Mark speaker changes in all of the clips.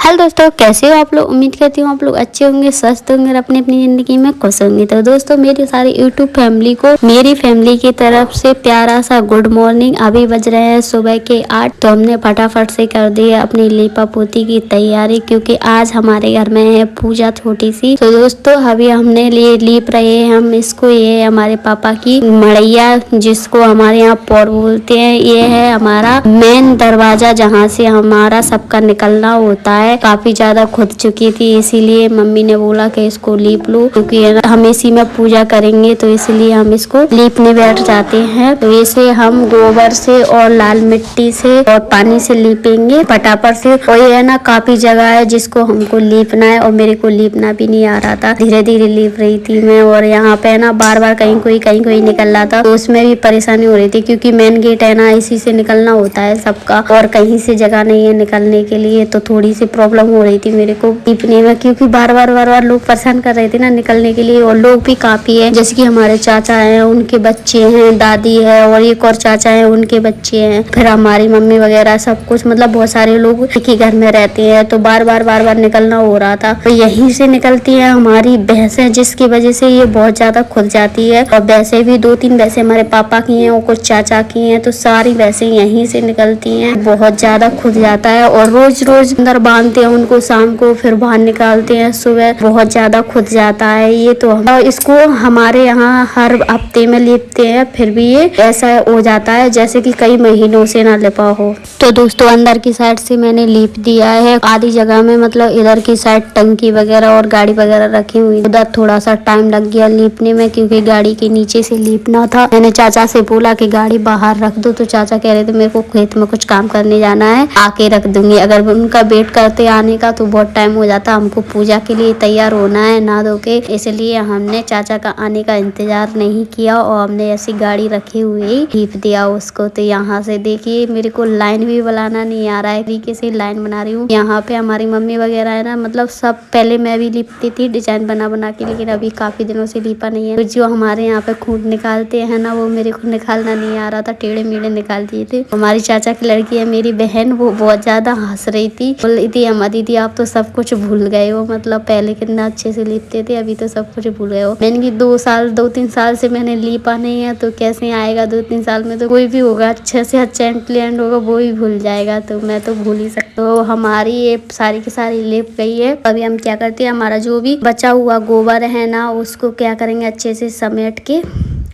Speaker 1: Hello दोस्तों, कैसे हो आप लोग। उम्मीद करती हूँ आप लोग अच्छे होंगे, स्वस्थ होंगे और अपनी अपनी ज़िंदगी में खुश होंगे। तो दोस्तों, मेरी सारी यूट्यूब फैमिली को मेरी फैमिली की तरफ से प्यारा सा गुड मॉर्निंग। अभी बज रहे हैं सुबह के 8। तो हमने फटाफट से कर दी है अपनी लीपा पोती की तैयारी, क्योंकि आज हमारे घर में है पूजा छोटी सी। तो दोस्तों, अभी हमने लीप रहे हैं हम इसको। ये हमारे पापा की मड़ैया, जिसको हमारे यहाँ पौर बोलते हैं। ये है हमारा मेन दरवाजा, जहाँ से हमारा सबका निकलना होता है। काफी ज्यादा खुद चुकी थी, इसीलिए मम्मी ने बोला कि इसको लीप लो, क्योंकि हम इसी में पूजा करेंगे, तो इसलिए हम इसको लीपने बैठ जाते हैं। तो इसे हम गोबर से और लाल मिट्टी से और पानी से लीपेंगे फटाफट से। और ये है ना, काफी जगह है जिसको हमको लीपना है, और मेरे को लीपना भी नहीं आ रहा था। धीरे धीरे लीप रही थी मैं, और यहाँ पे ना बार बार कहीं कोई निकल रहा था, तो उसमें भी परेशानी हो रही थी, क्योंकि मेन गेट है ना, इसी से निकलना होता है सबका, और कहीं से जगह नहीं है निकलने के लिए। तो थोड़ी सी प्रॉब्लम हो रही थी मेरे को लीपने में, क्योंकि बार बार लोग परेशान कर रहे थे ना निकलने के लिए। और लोग भी काफी है, जैसे कि हमारे चाचा हैं, उनके बच्चे हैं, दादी है, और एक और चाचा है, उनके बच्चे हैं, फिर हमारी मम्मी वगैरह सब कुछ, मतलब बहुत सारे लोग एक ही घर में रहते हैं। तो बार बार निकलना हो रहा था। तो यहीं से निकलती है हमारी भैंसें, जिसकी वजह से ये बहुत ज्यादा खुल जाती है। और वैसे भी 2-3 भैंसें हमारे पापा की हैं और कुछ चाचा की हैं, तो सारी भैंसें यहीं से निकलती हैं। बहुत ज्यादा खुद जाता है, और रोज अंदर बांधते हैं उनको, शाम को फिर बाहर निकालते हैं सुबह। बहुत ज्यादा खुद जाता है ये। तो इसको हमारे यहाँ हर हफ्ते में लीपते हैं, फिर भी ये ऐसा हो जाता है जैसे कि कई महीनों से ना लिपा हो। तो दोस्तों, अंदर की साइड से मैंने लीप दिया है। आधी जगह में, मतलब इधर की साइड टंकी वगैरह और गाड़ी वगैरह रखी हुई, उधर थोड़ा सा टाइम लग गया लीपने में, क्योंकि गाड़ी के नीचे से लीपना था। मैंने चाचा से बोला कि गाड़ी बाहर रख दो, तो चाचा कह रहे थे मेरे को खेत में कुछ काम करने जाना है, आके रख दूंगी। अगर उनका वेट करते आने का तो बहुत टाइम हो जाता, हमको पूजा के लिए तैयार होना है नहा धो के, इसलिए हमने चाचा का आने का इंतजार नहीं किया, और हमने ऐसी गाड़ी रखी हुई लीप दिया उसको। तो यहाँ से देखिए, मेरे को लाइन भी बनाना नहीं आ रहा है, तरीके से लाइन बना रही हूँ। यहाँ पे हमारी मम्मी वगैरह है ना, मतलब सब, पहले मैं भी लिपती थी डिजाइन बना के, लेकिन अभी काफी दिनों से लिपा नहीं है। तो जो हमारे यहाँ पे खूंट निकालते हैं ना, वो मेरे को निकालना नहीं आ रहा था, टेढ़े मेढ़े निकाल दिए थे। हमारी चाचा की लड़की है मेरी बहन, वो बहुत ज्यादा हंस रही थी, बोल रही थी अम्मा दीदी आप तो सब कुछ भूल गए हो, मतलब पहले कितना अच्छे से लिपते थे, अभी तो सब कुछ भूल गए हो। मैंने की 2-3 साल से मैंने लिपा नहीं है, तो कैसे आएगा 2-3 साल में। तो कोई भी होगा अच्छे से अच्छा एंड होगा, वो भी भूल जाएगा, तो मैं तो भूल ही सकता हूँ। हमारी ये सारी की सारी लिप गई है। अभी हम क्या करते हैं, हमारा जो भी बचा हुआ गोबर है ना, उसको क्या करेंगे, अच्छे से समेट के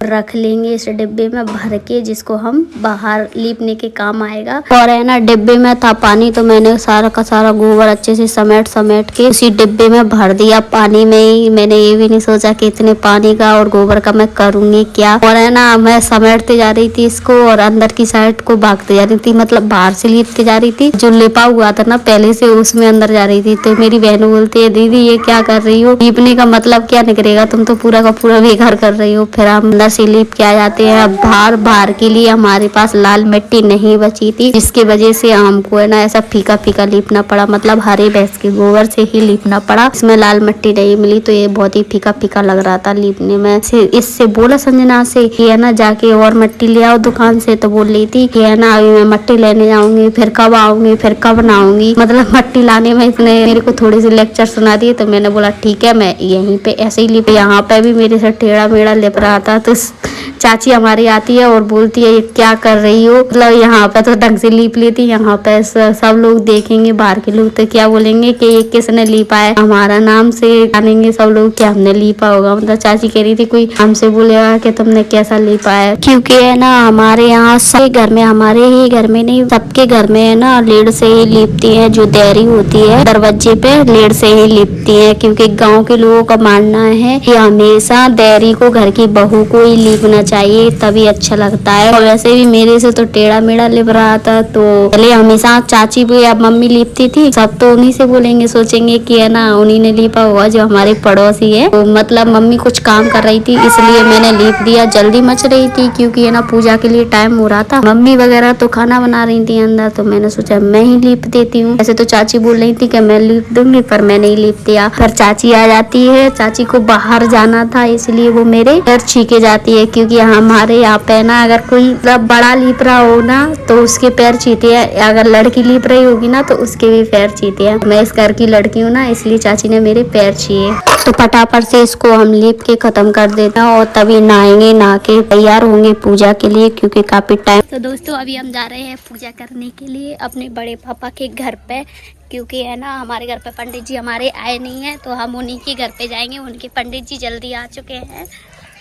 Speaker 1: रख लेंगे इस डिब्बे में भर के, जिसको हम बाहर लीपने के काम आएगा। और है ना, डिब्बे में था पानी, तो मैंने सारा का सारा गोबर अच्छे से समेट के उसी डिब्बे में भर दिया पानी में ही। मैंने ये भी नहीं सोचा कि इतने पानी का और गोबर का मैं करूंगी क्या। और है ना, मैं समेटते जा रही थी इसको, और अंदर की साइड को भागते जा रही थी, मतलब बाहर से लीपते जा रही थी, जो लिपा हुआ था ना पहले से, उसमें अंदर जा रही थी। तो मेरी बहन बोलती है दीदी ये क्या कर रही हो, लीपने का मतलब क्या निकलेगा, तुम तो पूरा का पूरा बेकार कर रही हो। फिर हम अंदर से लीप के आ जाते हैं। बाहर के लिए हमारे पास लाल मिट्टी नहीं बची थी, जिसकी वजह से हमको है ना ऐसा फीका लीपना पड़ा, मतलब हरे भैंस के गोबर से ही लीपना पड़ा। इसमें लाल मिट्टी नहीं मिली, तो ये बहुत ही फीका लग रहा था लीपने में। इससे बोला संजना से कि है ना जाके और मिट्टी ले आओ दुकान से, तो बोल रही थी कि है ना अभी मैं मिट्टी लेने जाऊंगी, फिर कब आऊंगी, फिर कब ना आऊंगी, मतलब मिट्टी लाने में इसने मेरे को थोड़ी सी लेक्चर सुना दिए। तो मैंने बोला ठीक है, मैं यहीं पे ऐसे ही लिप। यहाँ पे भी मेरे से टेढ़ा मेढ़ा लिप रहा था, तो चाची हमारी आती है और बोलती है ये क्या कर रही हो, मतलब यहाँ पे तो ढंग से लीप लेती, यहाँ पे सब लोग देखेंगे, बाहर के लोग तो क्या बोलेंगे कि ये किसने लीपा है, हमारा नाम से जानेंगे सब लोग कि हमने लीपा होगा। मतलब चाची कह रही थी कोई हमसे बोलेगा कि तुमने कैसा लीपा है, क्योंकि है ना हमारे यहाँ सबके घर में, हमारे ही घर में नहीं सबके घर में है ना लीड से ही लीपती है। जो देरी होती है दरवाजे पे लीड से ही लीपती है, क्योंकि गाँव के लोगों का मानना है कि हमेशा देरी को घर की बहू को ही लीपना चाहिए, तभी अच्छा लगता है। और वैसे भी मेरे से तो टेढ़ा मेढ़ा लिप रहा था, तो पहले हमेशा चाची भी या मम्मी लिपती थी, सब तो उन्हीं से बोलेंगे, सोचेंगे कि है ना उन्हीं ने लिपा हुआ, जो हमारे पड़ोसी है। तो मतलब मम्मी कुछ काम कर रही थी, इसलिए मैंने लिप दिया। जल्दी मच रही थी, क्योंकि है ना पूजा के लिए टाइम हो रहा था। मम्मी वगैरह तो खाना बना रही थी अंदर, तो मैंने सोचा मैं ही लिप देती हूँ। वैसे तो चाची बोल रही थी कि मैं लिप दूंगी, पर मैंने ही लिप दिया। फिर चाची आ जाती है, चाची को बाहर जाना था, इसलिए वो मेरे घर छीके जाती है, क्योंकि हमारे यहाँ पे ना अगर कोई बड़ा लीप रहा हो ना तो उसके पैर चीते हैं, अगर लड़की लीप रही होगी ना तो उसके भी पैर चीते हैं। मैं इस घर की लड़की हूँ ना, इसलिए चाची ने मेरे पैर छीए। तो फटाफट से इसको हम लीप के खत्म कर देते हैं और तभी नहाएंगे, नहा के तैयार होंगे पूजा के लिए, क्योंकि काफी टाइम। तो दोस्तों अभी हम जा रहे हैं पूजा करने के लिए अपने बड़े पापा के घर पे, क्योंकि है ना हमारे घर पे पंडित जी हमारे आए नहीं हैं, तो हम उन्हीं के घर पे जाएंगे। उनके पंडित जी जल्दी आ चुके हैं,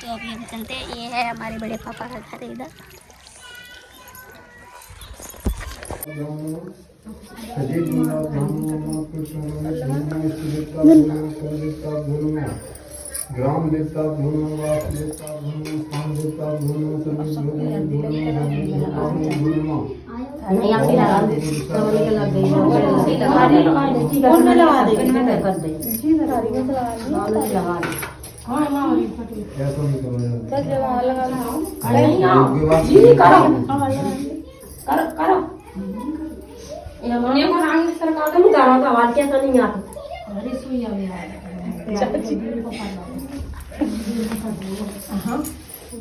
Speaker 1: तो अभी हम चलते हैं। ये है हमारे बड़े पापा का घर इधर।
Speaker 2: ग्राम देवता धूनो, वास देवता धूनो, स्थान देवता धूनो, सभी धूनो।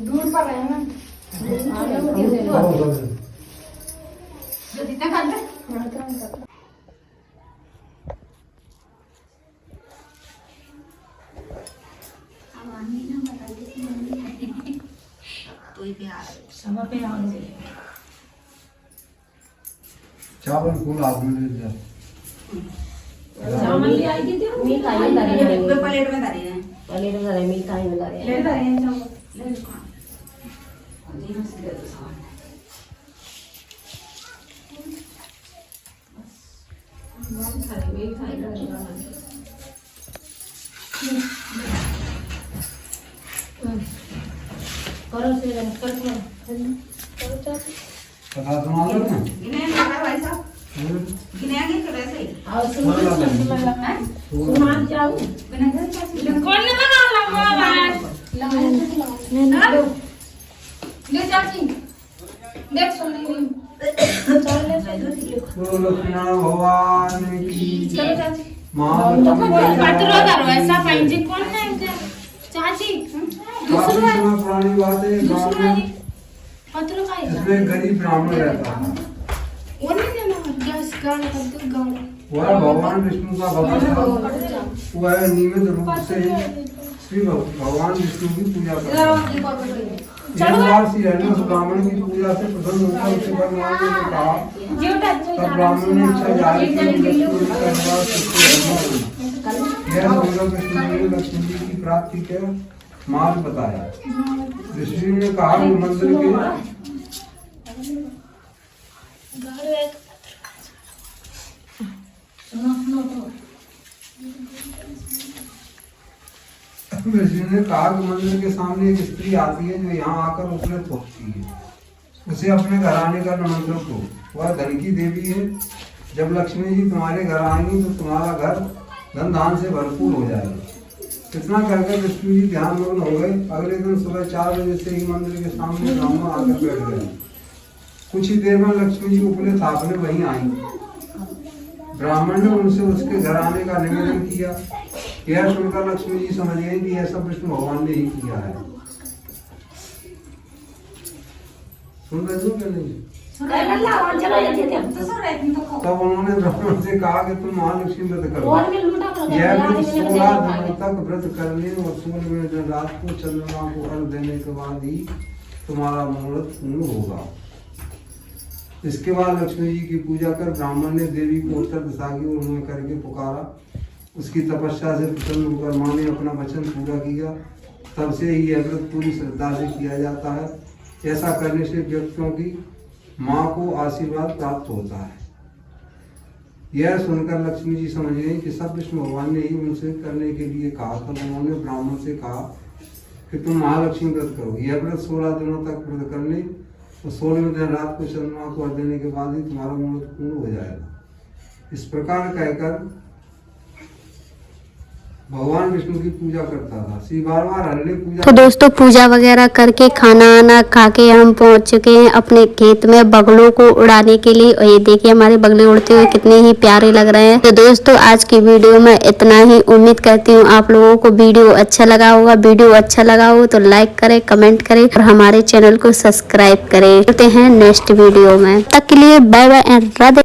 Speaker 2: दूर पर है ना जो जितना खाते चावल फूल आदमी ले जा चावल ले आई थी मीट आई है प्लेट में डाली है प्लेट में डाली मीट आई में डाली ले डाली है चावल ले लो अजीब से ले दो सामान बस सारे मीट आई डाली करो से करो चाची पता सुना लो ना इन्हें लगा भाई साहब किने आगे कर ऐसे और सुन जाओ कौन ने बना लगा बात ले चाची देख सुन नहीं बोलो कृष्ण भगवान की चलो चाची मां बात रो करो ऐसा पाइंजे कौन है चाची दूसरा पुरानी बात है गांव में पत्रों का इसमें गरीब ब्राह्मण रहता है वह भगवान विष्णु का भक्त था। वह नियमित रूप से श्री भगवान विष्णु की पूजा करता है। एक बार श्री हरिवंश ब्राह्मण की पूजा से प्रसन्न होकर उसके भगवान ने कहा, तब ब्राह्मण ने इच्छा जाहिर की यह सुनकर विष्णु ने लक्ष्मी जी की प्राप्ति के मार्ग बताया। ऋषि ने कहा कि मंदिर के ऋषि ने कहा कि मंदिर के सामने एक स्त्री आती है जो यहाँ आकर उपलब्ध होती है। उसे अपने घर आने का निमंत्रण दो। वह धन की देवी है। जब लक्ष्मी जी तुम्हारे घर आएंगी तो तुम्हारा घर धन धान से भरपूर हो जाएगा। इतना करके विष्णु जी ध्यान मग्न हो गए। अगले दिन सुबह 4 बजे से ही मंदिर के सामने ब्राह्मण आकर बैठ गए। कुछ ही देर में लक्ष्मी जी उपले थापने वहीं आई। ब्राह्मण ने उनसे उसके घर आने का निवेदन किया। यह सुनकर लक्ष्मी जी समझ गई कि यह सब विष्णु भगवान ने ही किया है। सुन रहे हो क्या नहीं? तब उन्होंने ब्राह्मण से कहा कि तुम महालक्ष्मी व्रत करो। यह व्रत 16 दिनों तक व्रत करने और 16 दिन रात को चंद्रमा को अर्घ देने के बाद ही तुम्हारा मुहूर्त पूर्ण होगा। इसके बाद लक्ष्मी जी की पूजा कर ब्राह्मण ने देवी को उत्तर दिशा की ओर मुंह करके पुकारा। उसकी तपस्या से प्रसन्न होकर मां ने अपना वचन पूरा किया। तब से ही यह व्रत पूरी श्रद्धा से किया जाता है। ऐसा करने से व्यक्तियों की मां को आशीर्वाद प्राप्त होता है। यह सुनकर लक्ष्मी जी समझ गई कि सब विष्णु भगवान ने ही उनसे करने के लिए कहा। तब उन्होंने ब्राह्मण से कहा कि तुम महालक्ष्मी व्रत करो। यह व्रत 16 दिनों तक व्रत करने और 16वें दिन रात को चंद्रमा को अर्घ देने के बाद ही तुम्हारा मुहूर्त पूर्ण हो जाएगा। इस प्रकार कहकर भगवान विष्णु की पूजा करता था। श्री बार हल्ले पूजा।
Speaker 1: तो दोस्तों पूजा वगैरह करके खाना आना खा के हम पहुंच चुके हैं अपने खेत में बगलों को उड़ाने के लिए। और ये देखिए हमारे बगले उड़ते हुए कितने ही प्यारे लग रहे हैं। तो दोस्तों आज की वीडियो में इतना ही। उम्मीद करती हूँ आप लोगों को वीडियो अच्छा लगा होगा। वीडियो अच्छा लगा हो तो लाइक करें, कमेंट करें और हमारे चैनल को सब्सक्राइब करें। मिलते हैं नेक्स्ट वीडियो में, तब तक के लिए बाय बाय एंड राधे।